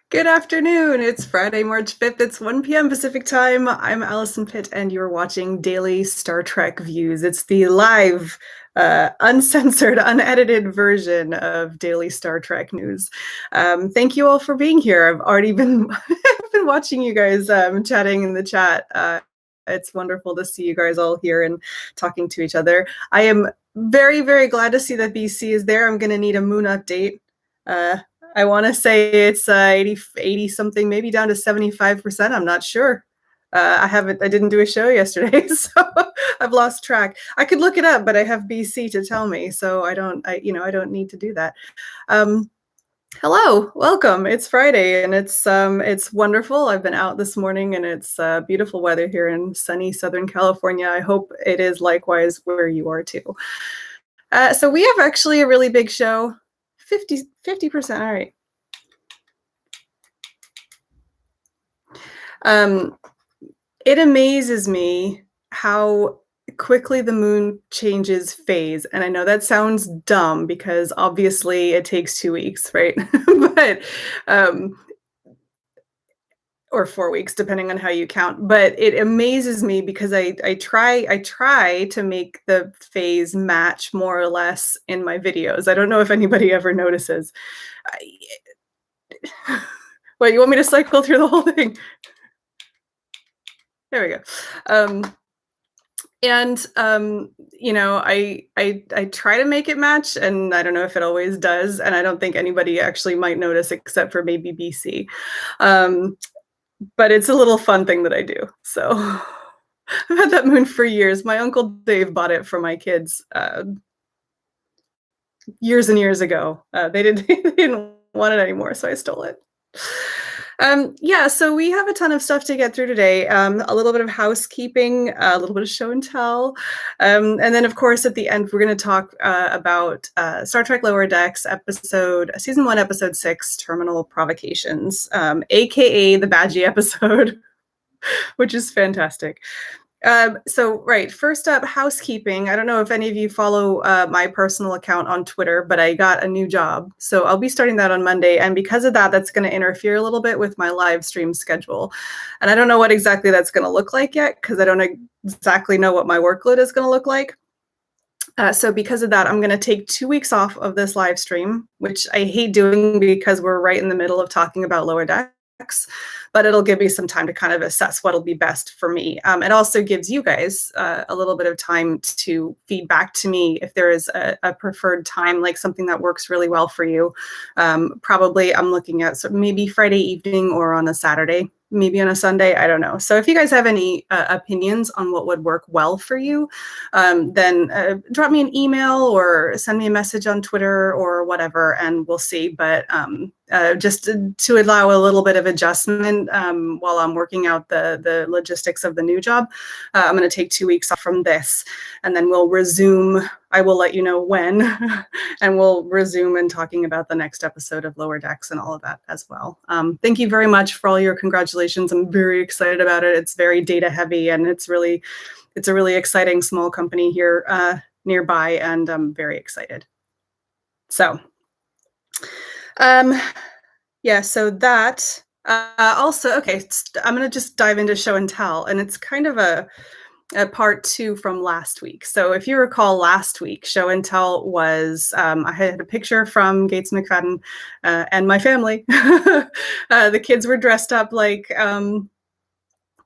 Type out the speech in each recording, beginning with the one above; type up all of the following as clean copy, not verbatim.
Good afternoon. It's Friday, March 5th. It's 1 p.m. Pacific time. I'm Alison Pitt, and you're watching Daily Star Trek Views. It's the live, uncensored, unedited version of Daily Star Trek news. Thank you all for being here. I've already been I've been watching you guys chatting in the chat. It's wonderful to see you guys all here and talking to each other. I am very, very glad to see that BC is there. I'm going to need a moon update. Uh, I want to say it's 80 something, maybe down to 75%. I'm not sure. I didn't do a show yesterday, so I've lost track. I could look it up, but I have BC to tell me, so I don't need to do that. Hello, welcome. It's Friday and it's wonderful. I've been out this morning and it's beautiful weather here in sunny Southern California. I hope it is likewise where you are too. So we have actually a really big show. 50%. All right. It amazes me how quickly the moon changes phase. And I know that sounds dumb because obviously it takes 2 weeks, right? But or 4 weeks, depending on how you count. But it amazes me because I try to make the phase match more or less in my videos. I don't know if anybody ever notices. What, you want me to cycle through the whole thing? There we go. I try to make it match, and I don't know if it always does, and I don't think anybody actually might notice except for maybe BC. But it's a little fun thing that I do. So I've had that moon for years. My uncle Dave bought it for my kids years and years ago. They didn't want it anymore, so I stole it. So we have a ton of stuff to get through today. A little bit of housekeeping, a little bit of show and tell. And then, of course, at the end, we're going to talk about Star Trek Lower Decks season 1, episode 6, Terminal Provocations, aka the Badgey episode, which is fantastic. First up, housekeeping. I don't know if any of you follow my personal account on Twitter, but I got a new job. So I'll be starting that on Monday. And because of that, that's going to interfere a little bit with my live stream schedule. And I don't know what exactly that's going to look like yet, because I don't exactly know what my workload is going to look like. So because of that, I'm going to take 2 weeks off of this live stream, which I hate doing because we're right in the middle of talking about Lower Decks. But it'll give me some time to kind of assess what'll be best for me. It also gives you guys a little bit of time to feed back to me if there is a preferred time, like something that works really well for you. Probably I'm looking at maybe Friday evening or on a Saturday, maybe on a Sunday, I don't know. So if you guys have any opinions on what would work well for you, then drop me an email or send me a message on Twitter or whatever, and we'll see. But just to allow a little bit of adjustment while I'm working out the logistics of the new job, I'm going to take 2 weeks off from this, and then we'll resume. I will let you know when, and we'll resume in talking about the next episode of Lower Decks and all of that as well. Thank you very much for all your congratulations. I'm very excited about it. It's very data heavy, and it's a really exciting small company here nearby, and I'm very excited. So, so that also, okay, I'm going to just dive into show and tell, and it's kind of a part 2 from last week. So if you recall, last week, show and tell was, I had a picture from Gates McFadden and my family. The kids were dressed up like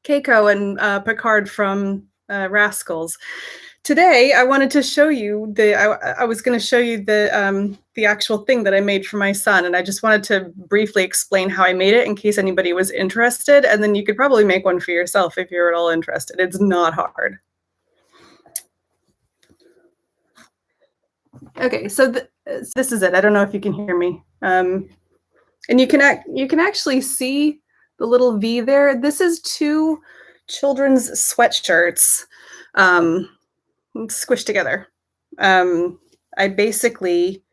Keiko and Picard from Rascals. Today, I wanted to show you I was going to show you the actual thing that I made for my son, and I just wanted to briefly explain how I made it in case anybody was interested, and then you could probably make one for yourself if you're at all interested. It's not hard. Okay, so this is it. I don't know if you can hear me, and you can actually see the little V there. This is 2 children's sweatshirts. Squished together. I basically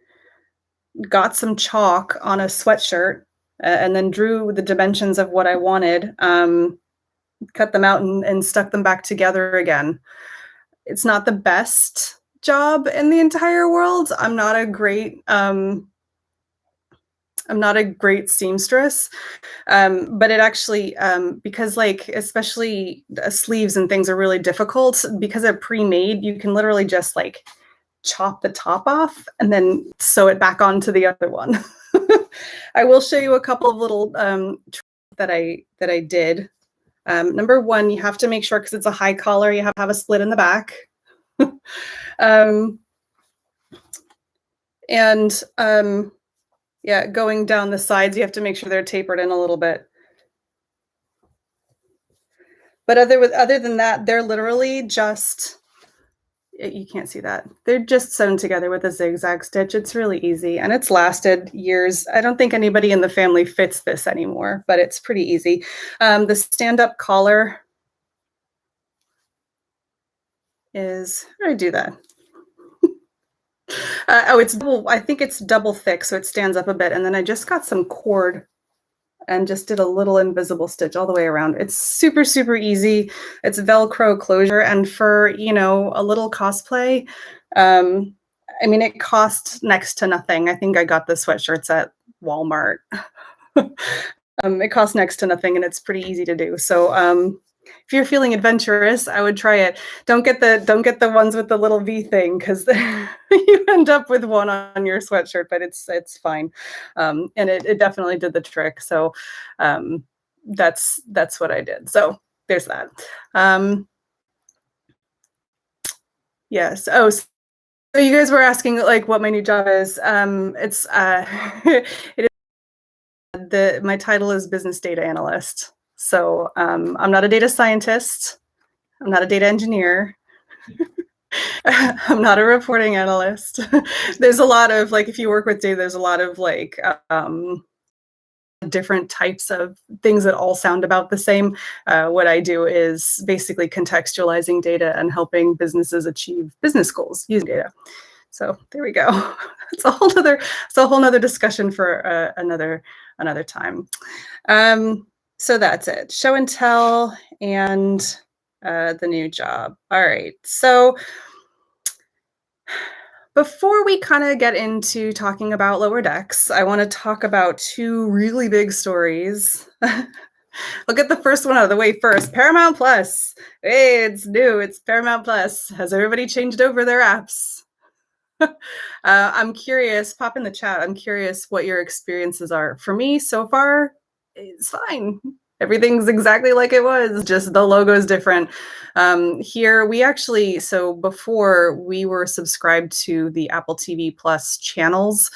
got some chalk on a sweatshirt and then drew the dimensions of what I wanted, cut them out and stuck them back together again. It's not the best job in the entire world. I'm not a great I'm not a great seamstress, but it actually, because like, especially sleeves and things are really difficult because they're pre-made, you can literally just like chop the top off and then sew it back onto the other one. I will show you a couple of little that I did. Number one, you have to make sure, because it's a high collar, you have to have a split in the back. Yeah, going down the sides, you have to make sure they're tapered in a little bit. But other than that, they're literally just, you can't see that. They're just sewn together with a zigzag stitch. It's really easy, and it's lasted years. I don't think anybody in the family fits this anymore, but it's pretty easy. The stand-up collar is, how do I do that? It's double, I think it's double thick, so it stands up a bit. And then I just got some cord and just did a little invisible stitch all the way around. It's super, super easy. It's Velcro closure. And for, you know, a little cosplay, I mean, it cost next to nothing. I think I got the sweatshirts at Walmart. It costs next to nothing, and it's pretty easy to do. So if you're feeling adventurous, I would try it. Don't get the ones with the little V thing, because you end up with one on your sweatshirt, but it's fine. And it definitely did the trick. So that's what I did. So there's that. Yes. Oh, so you guys were asking like what my new job is. It's it is my title is business data analyst. So I'm not a data scientist. I'm not a data engineer. I'm not a reporting analyst. There's a lot of, like, if you work with data, there's a lot of like different types of things that all sound about the same. What I do is basically contextualizing data and helping businesses achieve business goals using data. So there we go. It's a whole nother discussion for another time. So that's it. Show and tell and the new job. All right. So before we kind of get into talking about Lower Decks, I want to talk about two really big stories. Look at the first one out of the way first. Paramount Plus. Hey, it's new. It's Paramount Plus. Has everybody changed over their apps? I'm curious, pop in the chat. I'm curious what your experiences are. For me, so far, it's fine. Everything's exactly like it was, just the logo is different. Here, we actually, so before we were subscribed to the Apple TV Plus channels.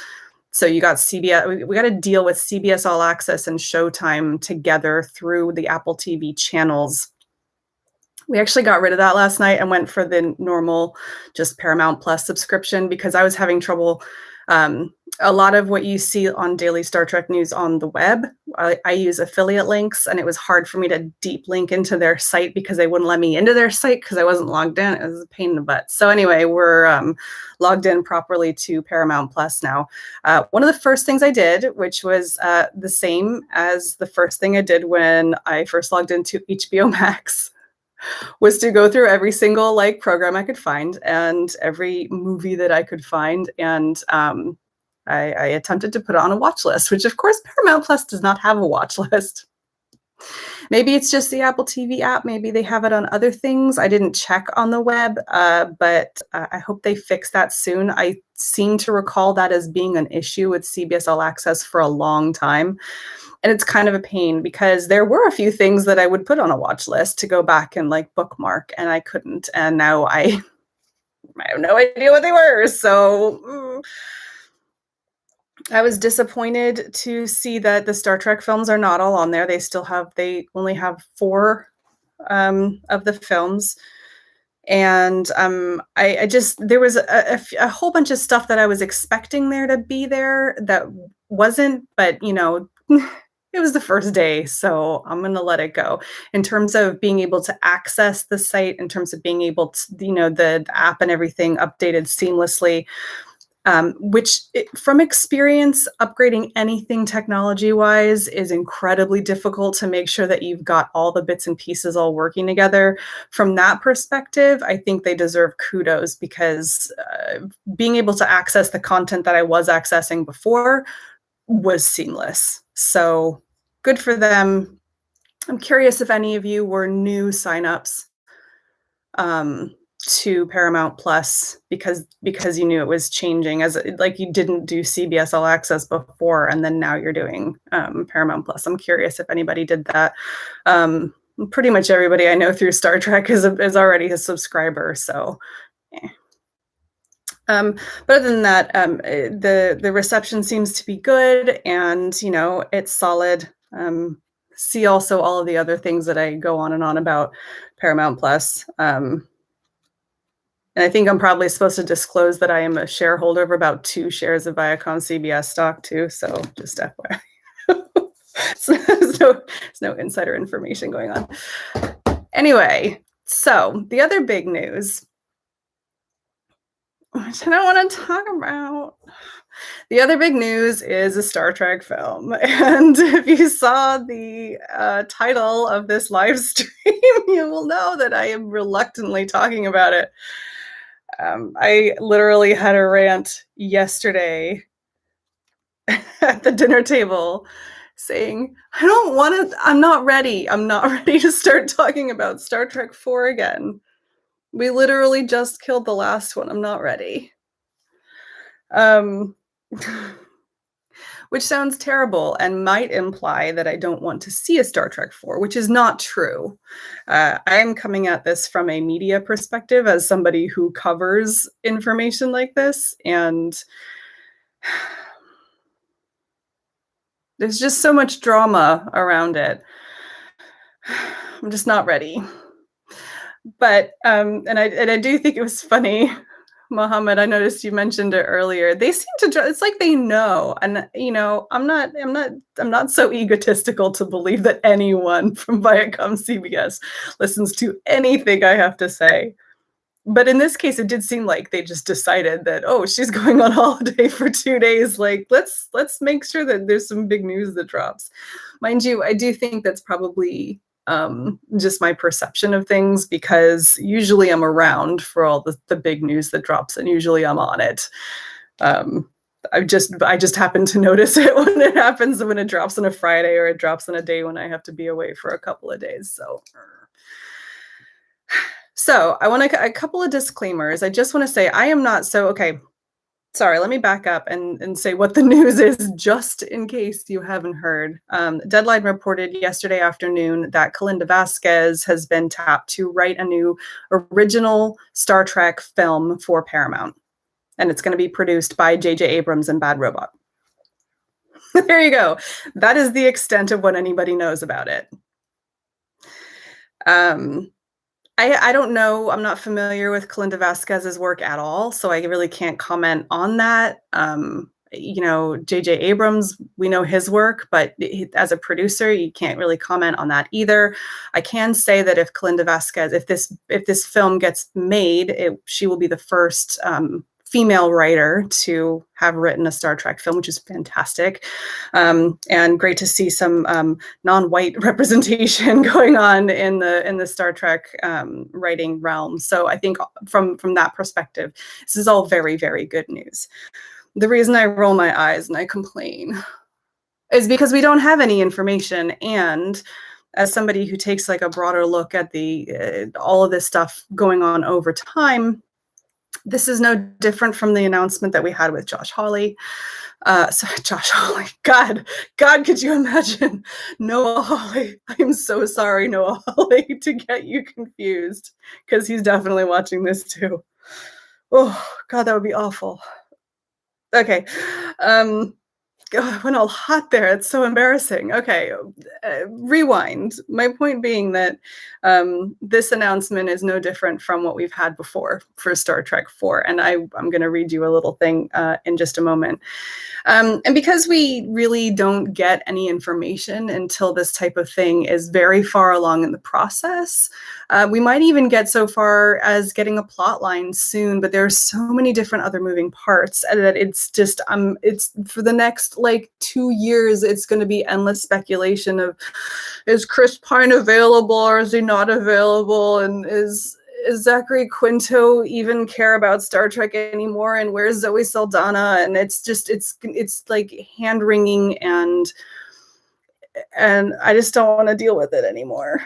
So you got CBS, we got to deal with CBS All Access and Showtime together through the Apple TV channels. We actually got rid of that last night and went for the normal, just Paramount Plus subscription, because I was having trouble. A lot of what you see on daily Star Trek news on the web, I use affiliate links, and it was hard for me to deep link into their site because they wouldn't let me into their site because I wasn't logged in. It was a pain in the butt. So anyway, we're logged in properly to Paramount Plus now. One of the first things I did, which was the same as the first thing I did when I first logged into HBO Max, was to go through every single like program I could find and every movie that I could find, and I attempted to put it on a watch list, which of course Paramount Plus does not have a watch list. Maybe it's just the Apple TV app. Maybe they have it on other things. I didn't check on the web, but I hope they fix that soon. I seem to recall that as being an issue with CBS All Access for a long time. And it's kind of a pain because there were a few things that I would put on a watch list to go back and like bookmark, and I couldn't. And now I have no idea what they were. So I was disappointed to see that the Star Trek films are not all on there. They only have 4 of the films. And I just, there was a whole bunch of stuff that I was expecting there to be there that wasn't, but you know, it was the first day, so I'm going to let it go. In terms of being able to access the site, in terms of being able to, you know, the app and everything updated seamlessly, from experience, upgrading anything technology-wise is incredibly difficult to make sure that you've got all the bits and pieces all working together. From that perspective, I think they deserve kudos, because being able to access the content that I was accessing before was seamless. So good for them. I'm curious if any of you were new signups to Paramount Plus because you knew it was changing, as like you didn't do CBS All Access before, and then now you're doing Paramount Plus. I'm curious if anybody did that. Pretty much everybody I know through Star Trek is already a subscriber, so. Yeah. But other than that, the reception seems to be good, and it's solid. See also all of the other things that I go on and on about Paramount Plus. And I think I'm probably supposed to disclose that I am a shareholder of about 2 shares of Viacom CBS stock too. So just FYI. There's no insider information going on. Anyway, so the other big news, which I don't want to talk about. The other big news is a Star Trek film. And if you saw the title of this live stream, you will know that I am reluctantly talking about it. I literally had a rant yesterday at the dinner table saying, I'm not ready. I'm not ready to start talking about Star Trek 4 again. We literally just killed the last one. I'm not ready. Which sounds terrible and might imply that I don't want to see a Star Trek 4, which is not true. I'm coming at this from a media perspective as somebody who covers information like this, and there's just so much drama around it. I'm just not ready. But and I do think it was funny, Mohammed, I noticed you mentioned it earlier. They seem to, it's like they know. And I'm not so egotistical to believe that anyone from Viacom CBS listens to anything I have to say. But in this case, it did seem like they just decided that, oh, she's going on holiday for 2 days. Like, let's make sure that there's some big news that drops. Mind you, I do think that's probably just my perception of things, because usually I'm around for all the big news that drops, and usually I'm on it. I just happen to notice it when it happens, when it drops on a Friday or it drops on a day when I have to be away for a couple of days. So I want a couple of disclaimers. I just want to say I am not so, okay, sorry, let me back up and say what the news is, just in case you haven't heard. Deadline reported yesterday afternoon that Kalinda Vazquez has been tapped to write a new original Star Trek film for Paramount. And it's going to be produced by J.J. Abrams and Bad Robot. There you go. That is the extent of what anybody knows about it. I don't know. I'm not familiar with Kalinda Vazquez's work at all, so I really can't comment on that. J.J. Abrams, we know his work, but as a producer, you can't really comment on that either. I can say that if Kalinda Vazquez, if this film gets made, she will be the first female writer to have written a Star Trek film, which is fantastic. And great to see some non-white representation going on in the Star Trek writing realm. So I think from that perspective, this is all very, very good news. The reason I roll my eyes and I complain is because we don't have any information. And as somebody who takes like a broader look at all of this stuff going on over time, this is no different from the announcement that we had with Josh Hawley. Josh Hawley. God, could you imagine Noah Hawley? I'm so sorry, Noah Hawley, to get you confused, because he's definitely watching this too. Oh, God, that would be awful. Okay. God, I went all hot there. It's so embarrassing. Okay, rewind. My point being that this announcement is no different from what we've had before for Star Trek 4. And I'm going to read you a little thing in just a moment. And because we really don't get any information until this type of thing is very far along in the process, we might even get so far as getting a plot line soon, but there are so many different other moving parts that it's just, it's for the next like 2 years, it's going to be endless speculation of, is Chris Pine available or is he not available? And Zachary Quinto even care about Star Trek anymore? And where's Zoe Saldana? And it's just, it's like hand wringing, and I just don't want to deal with it anymore.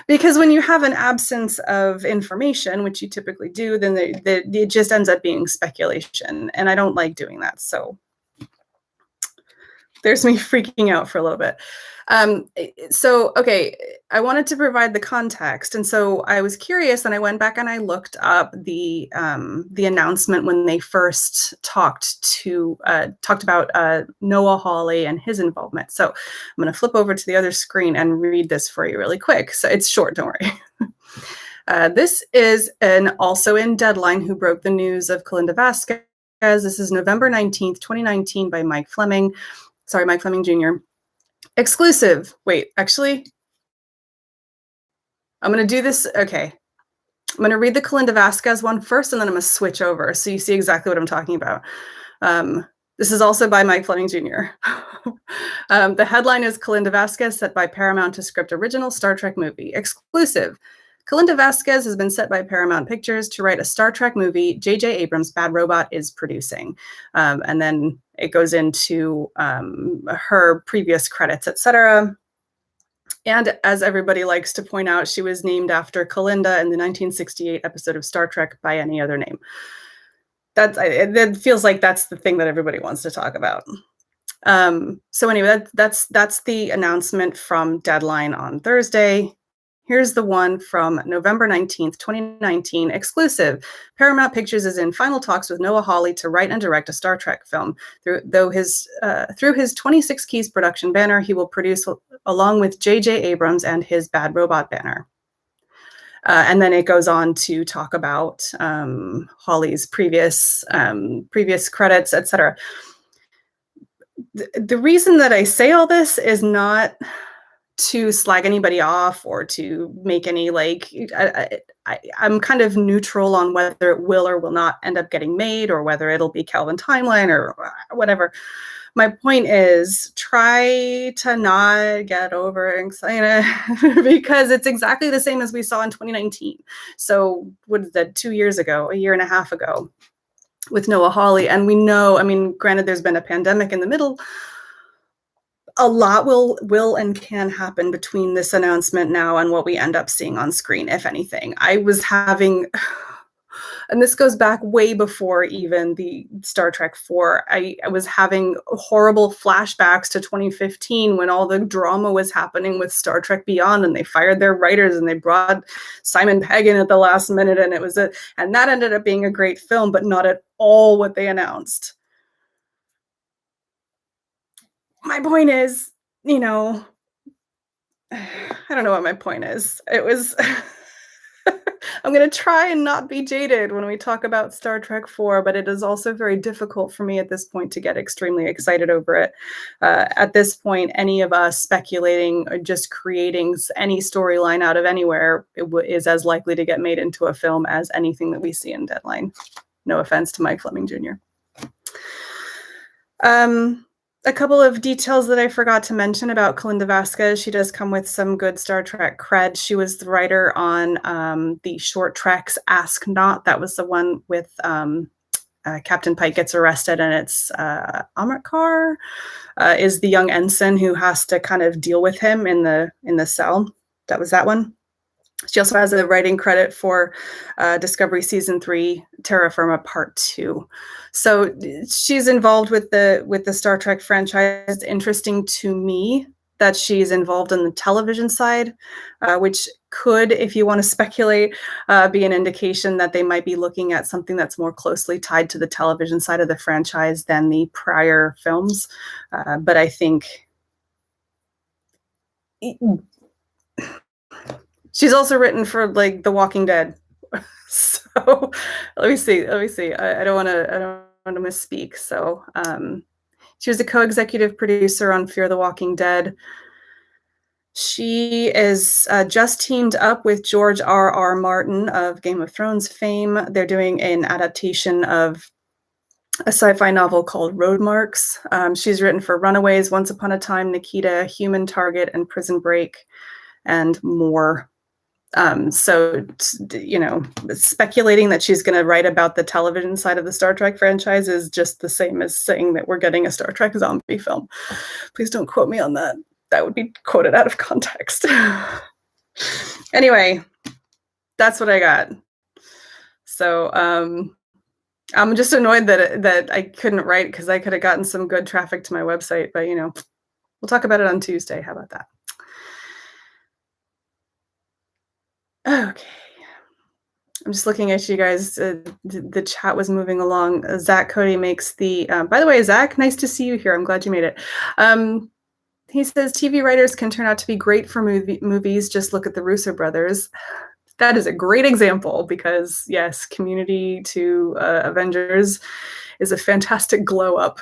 Because when you have an absence of information, which you typically do, then it just ends up being speculation, and I don't like doing that. So there's me freaking out for a little bit. So, okay, I wanted to provide the context. And so I was curious, and I went back and I looked up the announcement when they first talked about Noah Hawley and his involvement. So I'm going to flip over to the other screen and read this for you really quick. So it's short, don't worry. This is also in Deadline, who broke the news of Kalinda Vazquez. This is November 19th, 2019 by Mike Fleming Jr. Exclusive. Wait, actually, I'm going to do this. Okay. I'm going to read the Kalinda Vazquez one first, and then I'm going to switch over so you see exactly what I'm talking about. This is also by Mike Fleming Jr. The headline is Kalinda Vazquez set by Paramount to script original Star Trek movie. Exclusive. Kalinda Vazquez has been set by Paramount Pictures to write a Star Trek movie J.J. Abrams' Bad Robot is producing. And then it goes into her previous credits, etc. And as everybody likes to point out, she was named after Kalinda in the 1968 episode of Star Trek By Any Other Name. That feels like that's the thing that everybody wants to talk about. So anyway, that's the announcement from Deadline on Thursday. Here's the one from November 19th, 2019, exclusive. Paramount Pictures is in final talks with Noah Hawley to write and direct a Star Trek film. Through his 26 Keys production banner, he will produce along with J.J. Abrams and his Bad Robot banner. And then it goes on to talk about Hawley's previous credits, etc. The reason that I say all this is not to slag anybody off or to make any, like, I'm kind of neutral on whether it will or will not end up getting made, or whether it'll be Kelvin Timeline or whatever. My point is, try to not get overexcited because it's exactly the same as we saw in 2019. So what is that, 2 years ago, a year and a half ago with Noah Hawley. And we know, I mean, granted, there's been a pandemic in the middle. A lot will and can happen between this announcement now and what we end up seeing on screen, if anything. I was having, and this goes back way before even the Star Trek 4, I was having horrible flashbacks to 2015 when all the drama was happening with Star Trek Beyond, and they fired their writers and they brought Simon Pegg in at the last minute, and and that ended up being a great film, but not at all what they announced. My point is, you know, I don't know what my point is. It was, I'm going to try and not be jaded when we talk about Star Trek 4, but it is also very difficult for me at this point to get extremely excited over it. At this point, any of us speculating or just creating any storyline out of anywhere is as likely to get made into a film as anything that we see in Deadline. No offense to Mike Fleming Jr. A couple of details that I forgot to mention about Kalinda Vazquez. She does come with some good Star Trek cred. She was the writer on the short treks Ask Not. That was the one with Captain Pike gets arrested, and it's Amritkar is the young ensign who has to kind of deal with him in the cell. That was that one. She also has a writing credit for Discovery Season 3, Terra Firma Part 2. So she's involved with the Star Trek franchise. It's interesting to me that she's involved in the television side, which could, if you want to speculate, be an indication that they might be looking at something that's more closely tied to the television side of the franchise than the prior films. But I think she's also written for, like, The Walking Dead. So let me see. I don't want to misspeak. So she was a co-executive producer on Fear the Walking Dead. She is just teamed up with George R.R. Martin of Game of Thrones fame. They're doing an adaptation of a sci-fi novel called Road Marks. She's written for Runaways, Once Upon a Time, Nikita, Human Target, and Prison Break, and more. So, speculating that she's going to write about the television side of the Star Trek franchise is just the same as saying that we're getting a Star Trek zombie film. Please don't quote me on that. That would be quoted out of context. Anyway, that's what I got. So I'm just annoyed that I couldn't write because I could have gotten some good traffic to my website, but we'll talk about it on Tuesday. How about that? Okay. I'm just looking at you guys. The chat was moving along. Zach Cody makes the, by the way, Zach, nice to see you here. I'm glad you made it. He says TV writers can turn out to be great for movies. Just look at the Russo brothers. That is a great example because, yes, Community to Avengers is a fantastic glow up.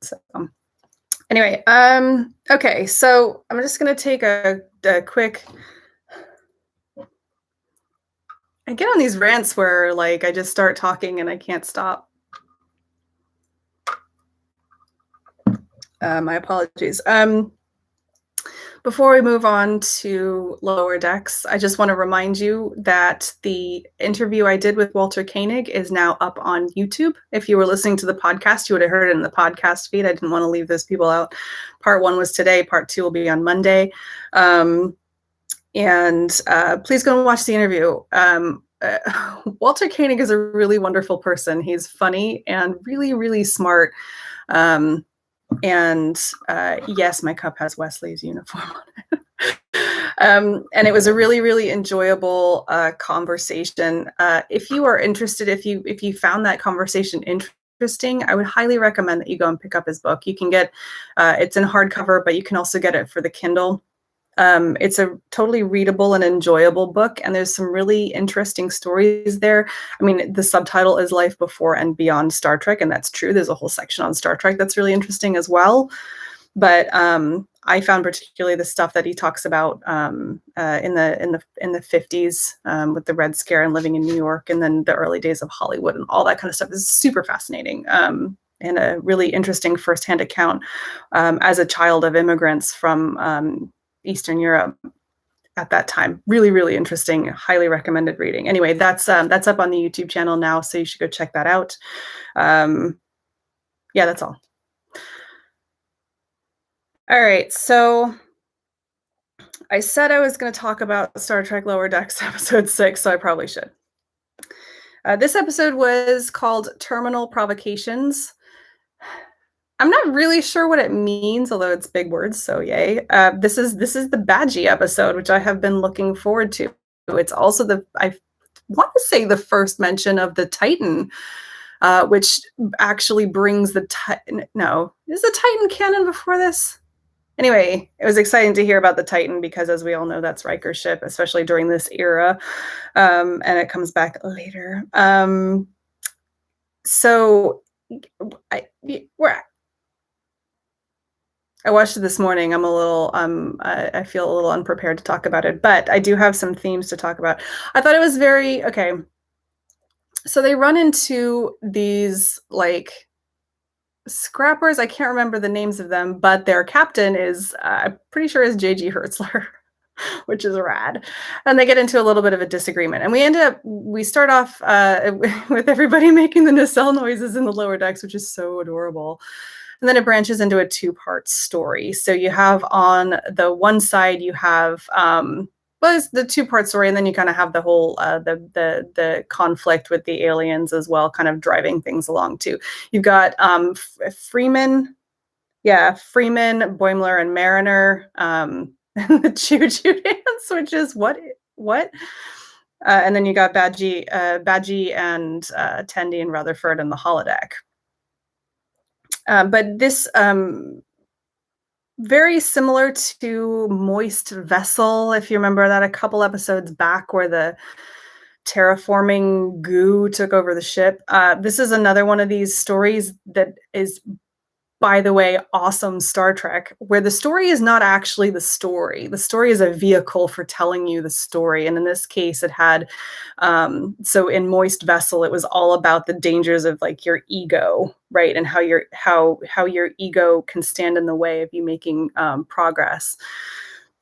So, anyway, okay, so I'm just going to take a quick... I get on these rants where, like, I just start talking and I can't stop. My apologies. Before we move on to Lower Decks, I just want to remind you that the interview I did with Walter Koenig is now up on YouTube. If you were listening to the podcast, you would have heard it in the podcast feed. I didn't want to leave those people out. Part 1 was today. Part 2 will be on Monday. And please go and watch the interview. Walter Koenig is a really wonderful person. He's funny and really, really smart. Yes, my cup has Wesley's uniform on it. And it was a really, really enjoyable conversation. If you are interested, if you found that conversation interesting, I would highly recommend that you go and pick up his book. You can get it's in hardcover, but you can also get it for the Kindle. It's a totally readable and enjoyable book, and there's some really interesting stories there. I mean, the subtitle is Life Before and Beyond Star Trek, and that's true. There's a whole section on Star Trek that's really interesting as well. But I found particularly the stuff that he talks about in the 50s with the Red Scare and living in New York, and then the early days of Hollywood and all that kind of stuff is super fascinating. And a really interesting firsthand account as a child of immigrants from Eastern Europe at that time. Really, really interesting. Highly recommended reading. Anyway, that's up on the YouTube channel now, so you should go check that out. Yeah, that's all. All right, so I said I was going to talk about Star Trek Lower Decks episode 6, so I probably should. This episode was called Terminal Provocations. I'm not really sure what it means, although it's big words, so yay. This is the Badgey episode, which I have been looking forward to. It's also I want to say the first mention of the Titan, which actually brings the Titan. No, is the Titan canon before this? Anyway, it was exciting to hear about the Titan because, as we all know, that's Riker's ship, especially during this era, and it comes back later. So I watched it this morning. I'm a little, I feel a little unprepared to talk about it, but I do have some themes to talk about. I thought it was okay. So they run into these like scrappers. I can't remember the names of them, but their captain is, I'm pretty sure is J.G. Hertzler, which is rad. And they get into a little bit of a disagreement. And we start off with everybody making the nacelle noises in the lower decks, which is so adorable. And then it branches into a 2-part story. So you have on the one side, you have, it's the 2-part story, and then you kind of have the whole, the conflict with the aliens as well, kind of driving things along too. You've got Freeman, Boimler, and Mariner, the choo-choo dance, which is what? And then you got Badgey and Tendi and Rutherford in the holodeck. But this, very similar to Moist Vessel, if you remember that a couple episodes back where the terraforming goo took over the ship. This is another one of these stories that is, by the way, awesome Star Trek, where the story is not actually the story. The story is a vehicle for telling you the story. And in this case, it had, so in Moist Vessel, it was all about the dangers of like your ego, right? And how your ego can stand in the way of you making progress.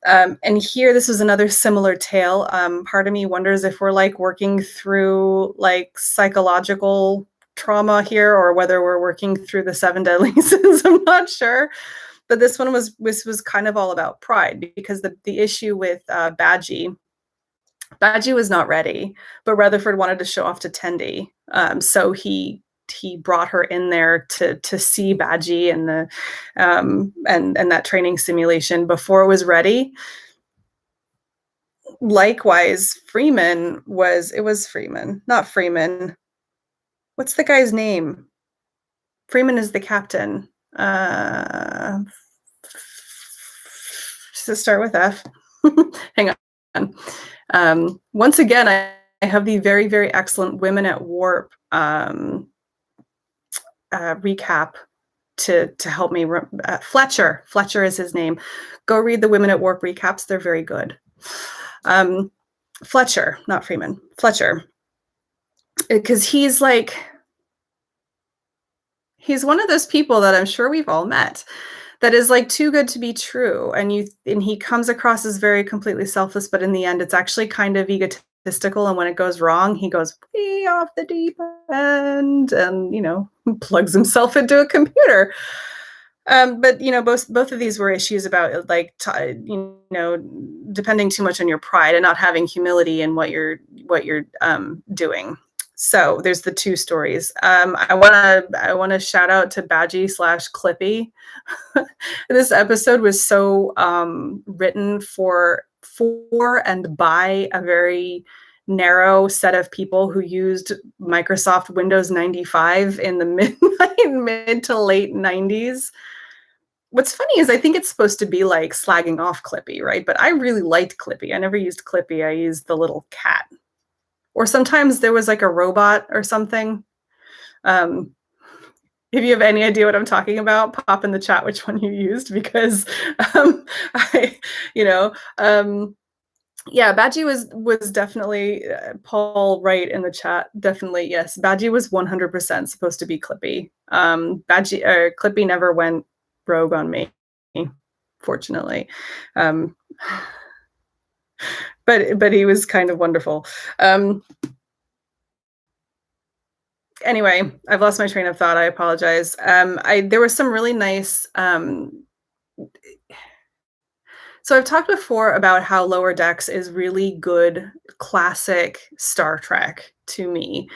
And here, this was another similar tale. Part of me wonders if we're like working through like psychological trauma here, or whether we're working through the seven deadly sins. I'm not sure. But this was kind of all about pride, because the issue with Badgey was not ready, but Rutherford wanted to show off to Tendi. So he brought her in there to see Badgey and the and that training simulation before it was ready. Likewise, Freeman was Freeman, not Freeman. What's the guy's name? Freeman is the captain. Does it start with F? Hang on. Once again, I have the very, very excellent Women at Warp recap to help me. Fletcher is his name. Go read the Women at Warp recaps. They're very good. Fletcher, not Freeman. Fletcher. Because he's one of those people that I'm sure we've all met, that is like too good to be true. And he comes across as very completely selfless, but in the end, it's actually kind of egotistical. And when it goes wrong, he goes way off the deep end and, plugs himself into a computer. But both of these were issues about like depending too much on your pride and not having humility in what you're doing. So there's the two stories. I want to shout out to Badgey / Clippy. This episode was so written for and by a very narrow set of people who used Microsoft Windows 95 in the mid to late 90s. What's funny is I think it's supposed to be like slagging off Clippy, right? But I really liked Clippy. I never used Clippy. I used the little cat. Or sometimes there was like a robot or something. If you have any idea what I'm talking about, pop in the chat which one you used, because Badgey was definitely Paul Wright in the chat. Definitely, yes. Badgey was 100% supposed to be Clippy. Clippy never went rogue on me, fortunately. But he was kind of wonderful. Anyway, I've lost my train of thought. I apologize. There was some really nice. So I've talked before about how Lower Decks is really good, classic Star Trek to me.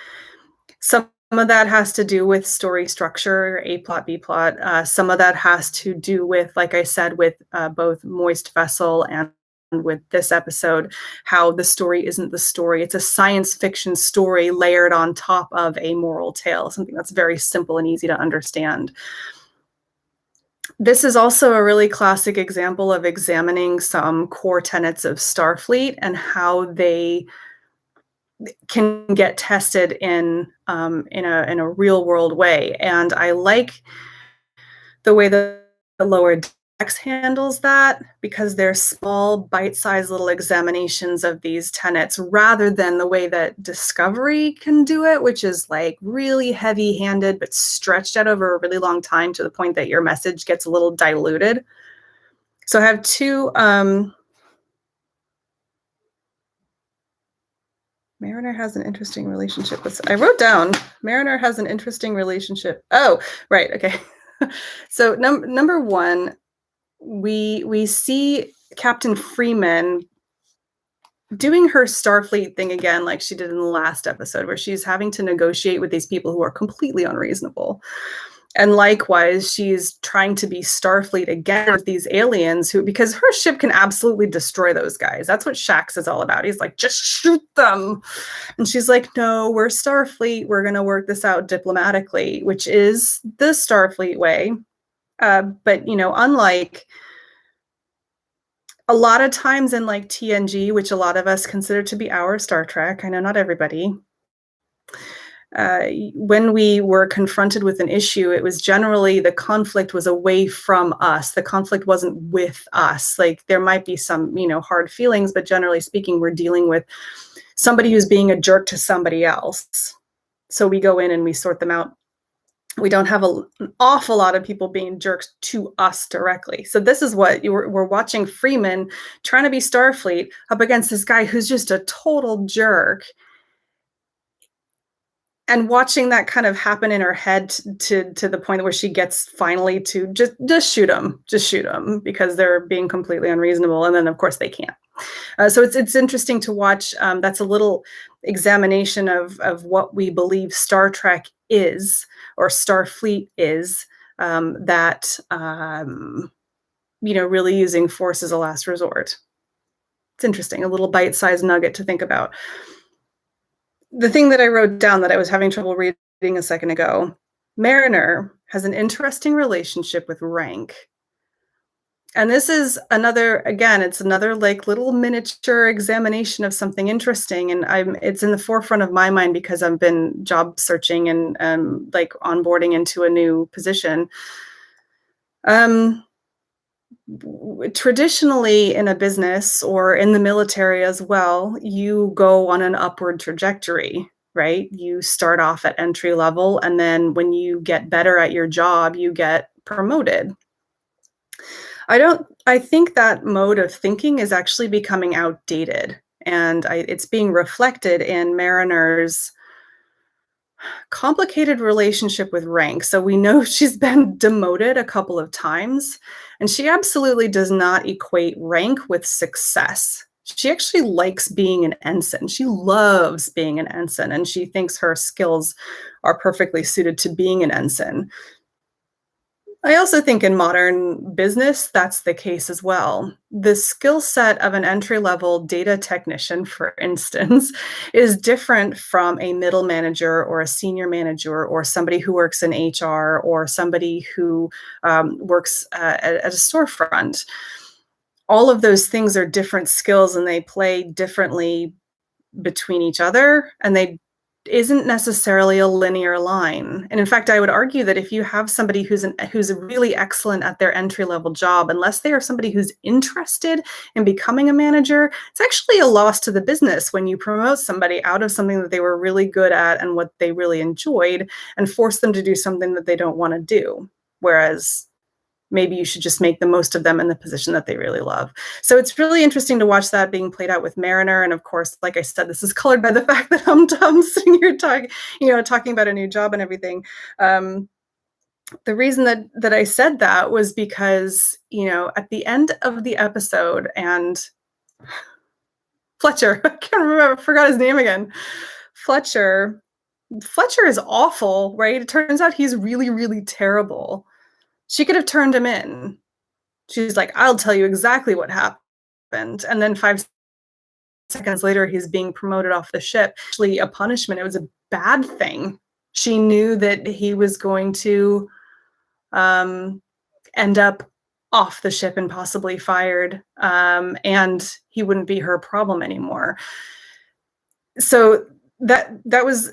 Some of that has to do with story structure, A plot, B plot. Some of that has to do with, like I said, with both Moist Vessel and with this episode, how the story isn't the story. It's a science fiction story layered on top of a moral tale, something that's very simple and easy to understand. This is also a really classic example of examining some core tenets of Starfleet and how they can get tested in a real world way. And I like the way the Lower Decks handles that, because they're small, bite-sized little examinations of these tenets, rather than the way that Discovery can do it, which is like really heavy-handed but stretched out over a really long time to the point that your message gets a little diluted. So I have two. Mariner has an interesting relationship with. I wrote down Mariner has an interesting relationship. Oh, right. Okay. So number one, we see Captain Freeman doing her Starfleet thing again, like she did in the last episode, where she's having to negotiate with these people who are completely unreasonable. And likewise, she's trying to be Starfleet again with these aliens because her ship can absolutely destroy those guys. That's what Shax is all about. He's like, just shoot them. And she's like, no, we're Starfleet. We're going to work this out diplomatically, which is the Starfleet way. But, unlike a lot of times in like TNG, which a lot of us consider to be our Star Trek, I know not everybody, when we were confronted with an issue, it was generally the conflict was away from us. The conflict wasn't with us. Like there might be some, hard feelings, but generally speaking, we're dealing with somebody who's being a jerk to somebody else. So we go in and we sort them out. We don't have an awful lot of people being jerks to us directly. So this is what we're watching Freeman trying to be Starfleet up against this guy who's just a total jerk, and watching that kind of happen in her head to the point where she gets finally to just shoot him because they're being completely unreasonable, and then of course they can't. So it's interesting to watch. That's a little examination of what we believe Star Trek is, or Starfleet is. That really using force as a last resort. It's interesting, a little bite-sized nugget to think about. The thing that I wrote down that I was having trouble reading a second ago: Mariner has an interesting relationship with rank. And this is another, again, it's another like little miniature examination of something interesting. And it's in the forefront of my mind because I've been job searching and like onboarding into a new position. Traditionally in a business or in the military as well, you go on an upward trajectory, right? You start off at entry level, and then when you get better at your job, you get promoted. I think that mode of thinking is actually becoming outdated, and it's being reflected in Mariner's complicated relationship with rank. So we know she's been demoted a couple of times, and she absolutely does not equate rank with success. She actually likes being an ensign. She loves being an ensign, and she thinks her skills are perfectly suited to being an ensign. I also think in modern business, that's the case as well. The skill set of an entry-level data technician, for instance, is different from a middle manager or a senior manager or somebody who works in HR or somebody who works at a storefront. All of those things are different skills, and they play differently between each other, and they isn't necessarily a linear line. And in fact, I would argue that if you have somebody who's really excellent at their entry-level job, unless they are somebody who's interested in becoming a manager, it's actually a loss to the business when you promote somebody out of something that they were really good at and what they really enjoyed and force them to do something that they don't want to do. Whereas maybe you should just make the most of them in the position that they really love. So it's really interesting to watch that being played out with Mariner. And of course, like I said, this is colored by the fact that I'm sitting here talking about a new job and everything. The reason that I said that was because, at the end of the episode, and Fletcher, I can't remember, I forgot his name again. Fletcher is awful, right? It turns out he's really, really terrible. She could have turned him in. She's like, I'll tell you exactly what happened. And then 5 seconds later, he's being promoted off the ship. Actually, a punishment. It was a bad thing. She knew that he was going to end up off the ship and possibly fired, and he wouldn't be her problem anymore. So that was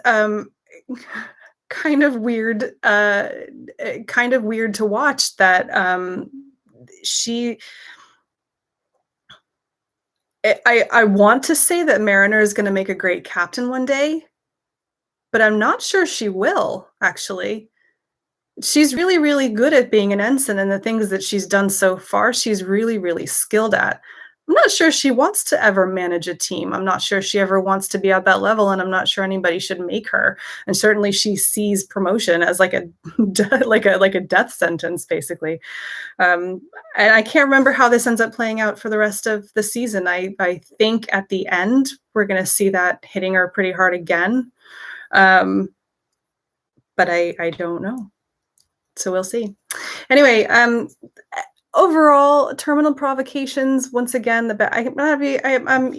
kind of weird to watch that. I want to say that Mariner is going to make a great captain one day, but I'm not sure she will, actually. She's really, really good at being an ensign, and the things that she's done so far, she's really, really skilled at. I'm not sure she wants to ever manage a team. I'm not sure she ever wants to be at that level, and I'm not sure anybody should make her. And certainly she sees promotion as like a death sentence, basically. And I can't remember how this ends up playing out for the rest of the season. I think at the end, we're going to see that hitting her pretty hard again. But I don't know. So we'll see. Anyway, overall, Terminal Provocations, once again, I didn't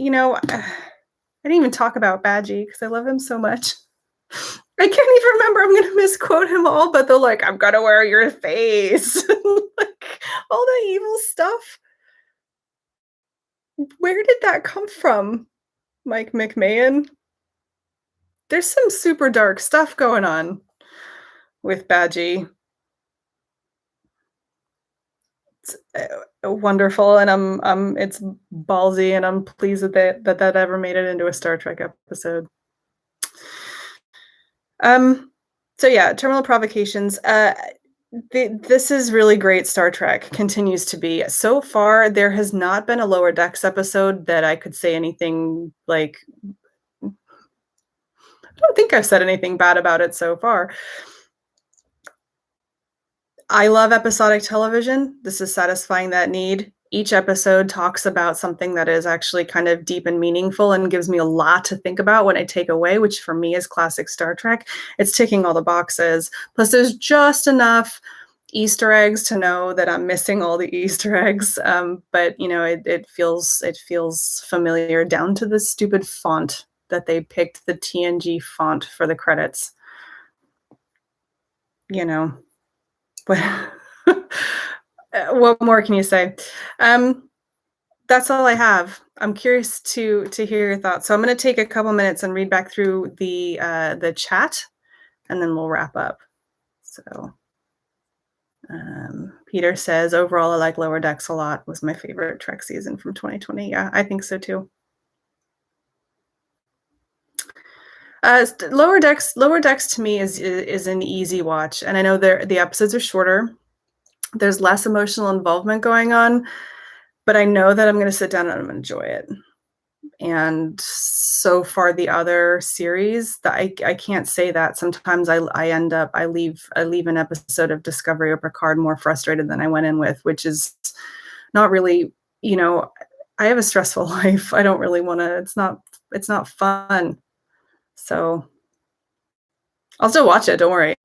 even talk about Badgey because I love him so much. I can't even remember. I'm going to misquote him all, but they're like, I'm going to wear your face. Like, all the evil stuff. Where did that come from, Mike McMahon? There's some super dark stuff going on with Badgey. It's wonderful, and it's ballsy, and I'm pleased that ever made it into a Star Trek episode. So yeah, Terminal Provocations. This is really great. Star Trek continues to be. So far, there has not been a Lower Decks episode that I could say anything like. I don't think I've said anything bad about it so far. I love episodic television. This is satisfying that need. Each episode talks about something that is actually kind of deep and meaningful and gives me a lot to think about when I take away, which for me is classic Star Trek. It's ticking all the boxes. Plus, there's just enough Easter eggs to know that I'm missing all the Easter eggs. But it feels familiar down to the stupid font that they picked, the TNG font for the credits. But what more can you say? That's all I have. I'm curious to hear your thoughts. So I'm going to take a couple minutes and read back through the chat, and then we'll wrap up. So Peter says, overall, I like Lower Decks a lot. Was my favorite Trek season from 2020. Yeah, I think so too. Lower Decks to me is an easy watch, and I know the episodes are shorter. There's less emotional involvement going on, but I know that I'm going to sit down and I'm going to enjoy it. And so far, the other series, that I can't say that. Sometimes I leave an episode of Discovery or Picard more frustrated than I went in with, which is not really, I have a stressful life. I don't really want to. It's not fun. So I'll still watch it. Don't worry.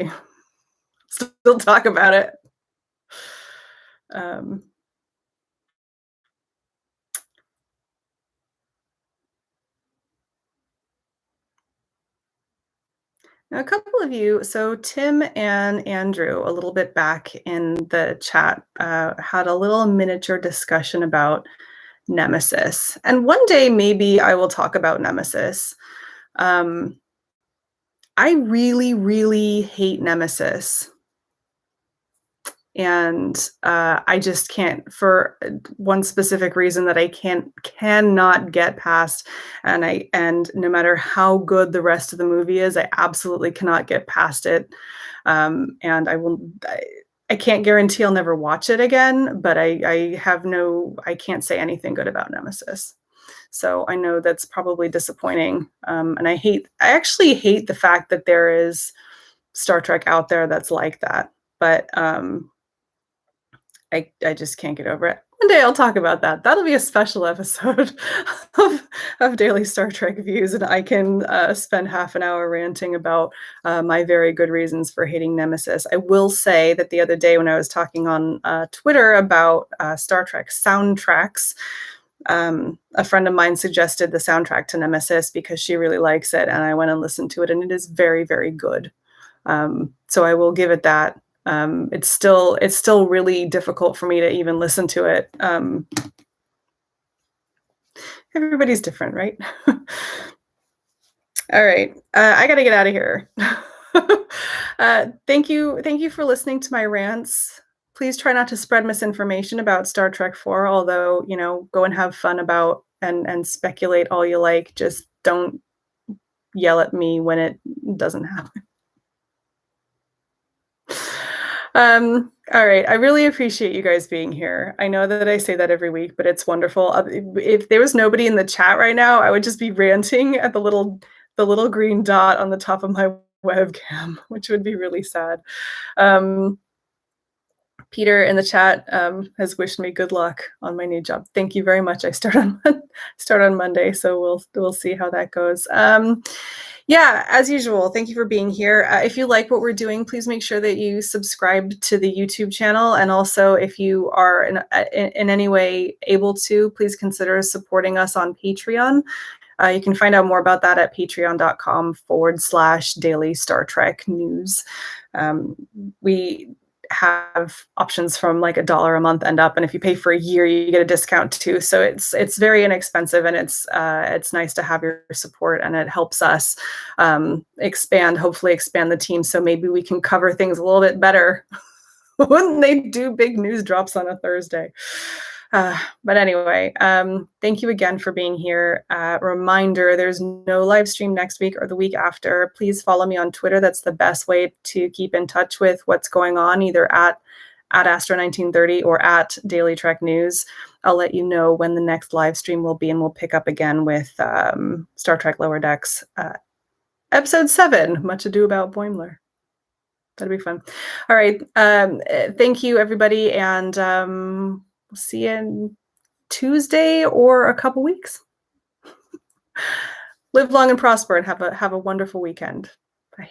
Still talk about it. Now, a couple of you, so Tim and Andrew, a little bit back in the chat, had a little miniature discussion about Nemesis. And one day, maybe I will talk about Nemesis. I really, really hate Nemesis. And I just can't, for one specific reason that I cannot get past. And no matter how good the rest of the movie is, I absolutely cannot get past it. And I can't guarantee I'll never watch it again, but I can't say anything good about Nemesis. So I know that's probably disappointing. And I actually hate the fact that there is Star Trek out there that's like that. But I just can't get over it. One day I'll talk about that. That'll be a special episode of Daily Star Trek Views, and I can spend half an hour ranting about my very good reasons for hating Nemesis. I will say that the other day when I was talking on Twitter about Star Trek soundtracks, a friend of mine suggested the soundtrack to Nemesis because she really likes it, and I went and listened to it, and it is very, very good. So I will give it that. It's still really difficult for me to even listen to it. Everybody's different, right? All right, I got to get out of here. Thank you for listening to my rants. Please try not to spread misinformation about Star Trek 4, although, go and have fun about and speculate all you like. Just don't yell at me when it doesn't happen. All right. I really appreciate you guys being here. I know that I say that every week, but it's wonderful. If there was nobody in the chat right now, I would just be ranting at the little green dot on the top of my webcam, which would be really sad. Peter in the chat has wished me good luck on my new job. Thank you very much. I start on Monday, so we'll see how that goes. Yeah, as usual, thank you for being here. If you like what we're doing, please make sure that you subscribe to the YouTube channel. And also, if you are in any way able to, please consider supporting us on Patreon. You can find out more about that at patreon.com/daily Star Trek news. We have options from like $1 a month and up, and if you pay for a year you get a discount too, so it's very inexpensive, and it's nice to have your support, and it helps us hopefully expand the team, so maybe we can cover things a little bit better when they do big news drops on a Thursday. But anyway, thank you again for being here. Reminder, there's no live stream next week or the week after. Please follow me on Twitter. That's the best way to keep in touch with what's going on, either at Astro1930 or at Daily Trek News. I'll let you know when the next live stream will be, and we'll pick up again with Star Trek Lower Decks, Episode 7, Much Ado About Boimler. That'll be fun. All right. Thank you, everybody, and we'll see you on Tuesday or a couple weeks. Live long and prosper, and have a wonderful weekend. Bye.